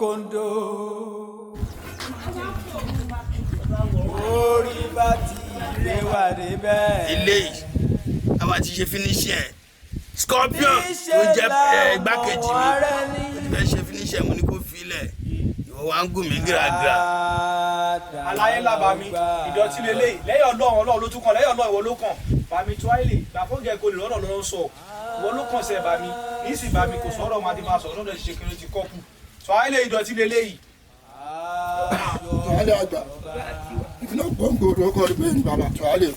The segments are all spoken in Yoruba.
kóńdó orí bá ti rẹwà débẹ̀. ilé yìí àwa ti ṣe finishing Scorpion tó jẹ́ igbákejì mi ó ti fẹ́ ṣe finishing mo ní kó filẹ̀ ìwọ wa ń gùn mí gíragíra. àlàyé ńlá bá mi ìdọ̀tí lélẹ́yìí lẹ́yìn ọlọ́run ló tún kàn lẹ́yìn ọlọ́run ìwọ ló kàn bá mi tuwáìlì gbàfọ́gẹ̀ kò lè lọ́dọ̀ lọ́rọ́ sọ ìwọ ló kàn sẹ́ bá mi ní sì bá mi kò sọ̀rọ̀ máa ti máa sọ̀rọ̀ lọ́dọ̀ ṣe kiri ti kọ́kù tuwáìlì ìdọ̀tí lélẹ́yìí. tuwáìlì àgbà ìfúnná gbọ̀ngbò ọkọ̀ rẹ̀ bẹ́ẹ̀ ni bàbá tuwáìlì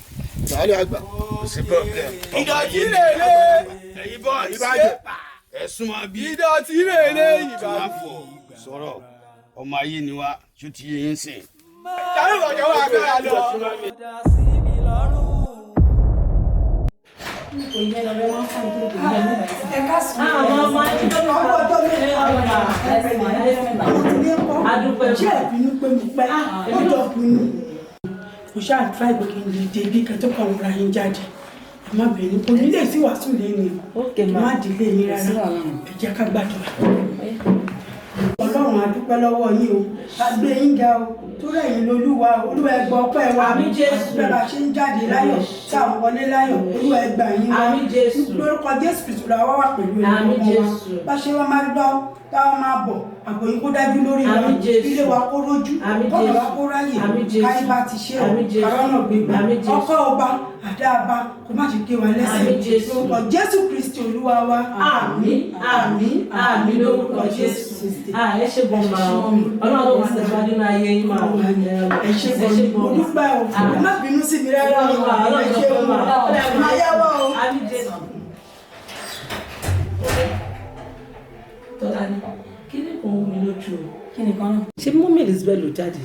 àgbà. kò sí problem. ìdọ̀tí lélẹ́yìí. ẹ̀yin bọ́ ìbàjẹ́ ẹ̀sùn máa bí. ìdọ̀tí lélẹ́yìí. máa fọ sọ̀rọ̀ ọmọ ayé ni wá ṣó ti yé yín sìn. jáde ìwọ̀jọ̀ wà kára lọ. mo ṣáà tíra ìgbé kí n lè dé bí kẹtọ́ kan wúra yín jáde ẹ má bẹ̀rẹ̀ kò ní lè sí wàásù lẹ́nu má dìlé yín rárá ẹ jẹ́ ká gbàdúrà. Ọlọ́run a dúpẹ́ lọ́wọ́ yín o a gbé yín ga o tó rẹ̀yìn lolúwa olúwa ẹ gbọ́ ọpẹ́ wa bẹ́ẹ̀ bá ṣe ń jáde láyọ̀ tí àwọn wọlé láyọ̀ olúwa ẹ gbà yín wá lórúkọ Jésù Kristu la wá wà pẹ̀lú ẹ̀rọ wa bá ṣe wá máa gbọ́ táwọn máa bọ̀ àbò yín kó dájú lórí wa ilé wa kó rójú kọ́nà wa kó ráyè káyé bá ti ṣe o àrọ́nà gbégbá ọkọ̀ ọba àdáàbá kó má ṣe gé wa lẹ́sẹ̀ lórúkọ Jésù Kristu olúwa wa àmín àmín àmín lórúkọ Jésù Kristu. ẹ ṣe bọ̀ máa ọlọ́run wà sẹ́gbà nínú ayé yín máa wà ẹ ṣe bọ̀ mo dúpẹ́ o ẹ má bínú sí mi rárá o ẹ ṣe o máa yáwọ́ o. tọ́lá ni kí ni kò ń mi lójú o. kí ni kan náà. ṣé mọ́mí Elizabeth ló jáde.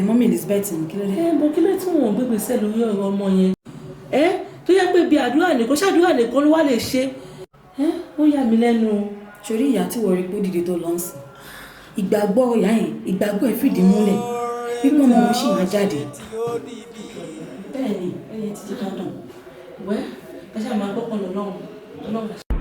mọ́mí Elizabeth ní kí ló dé. bó kí ló tí wọn ò gbégbé sẹ́ lórí ọ̀rọ̀ ọmọ yẹn. tó yẹ pé bí àdúrà nìkan ṣàdúrà nìkan ló wá lè ṣe. ó yà mí lẹ́nu o. sórí ìyá tí wọ́n rí pé ó dìde tó lọ ń sìn ìgbàgbọ́ ìyá yẹn ìgbàgbọ́ ẹ̀ fìdí múlẹ̀ pípọ́n náà wọ́n sì máa jáde. bẹ́ẹ̀ ni ẹ̀yẹ ti di dandan. wẹ́ ẹ ṣáà máa gbọ́kànlọ́ lọ́rùn.